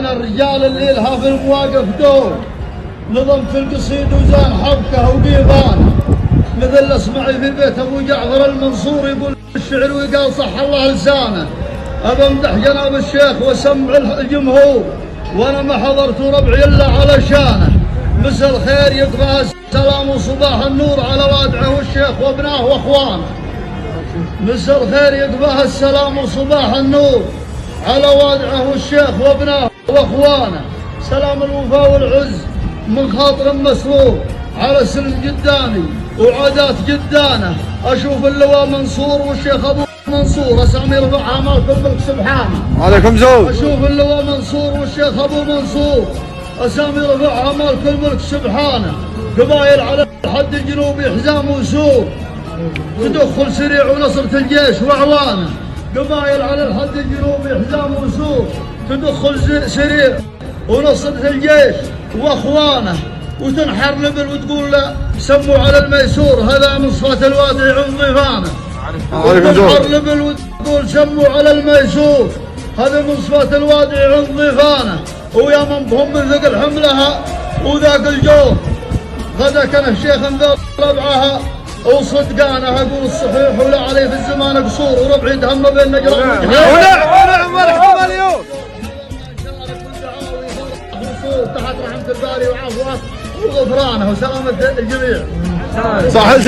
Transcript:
الرجال اللي لها في المواقف دور نظم في القصيد وزان حبكه وديوان مثل اسمعي في بيت ابو جعفر المنصور يقول الشعر وقال صح الله لسانه. ابى امدح جناب الشيخ واسمع الجمهور وانا ما حضرت ربعي الا على شانه. مسا الخير يطغى السلام وصباح النور على وادعه والشيخ وابناه واخوانه. مسا الخير يطغى السلام وصباح النور على وادعه والشيخ وابناه واخوانه. سلام الوفاء والعز من خاطر مسرور على سلم جداني وعادات جدانه. اشوف اللواء منصور والشيخ ابو منصور اسامي رفعها مالك الملك سبحانه. عليكم زود. اشوف اللواء منصور والشيخ ابو منصور اسامي رفعها مالك الملك سبحانه. قبايل على الحد الجنوبي حزام وسور تدخل سريع ونصرة الجيش واعوانه. قبايل على الحد الجنوبي حزام وسور تدخل سريع ونصرة الجيش واخوانه. وتنحر لبل وتقول لا سموا على الميسور هذا من صفات الوادع عن ضيفانه. وتنحر لبل وتقول سموا على الميسور هذا من صفات الوادع عن ضيفانه. ويا من بهم من ثقل حملها وذاك الجور غدا كان الشيخ انذر ربعها وصدقانه. اقول الصحيح ولا عليه في الزمان قصور وربعي تهم بين نجران ونعم مرحبا اليوم تحت رحمة الباري وعفوه وغفرانه وسلامة الجميع. صح.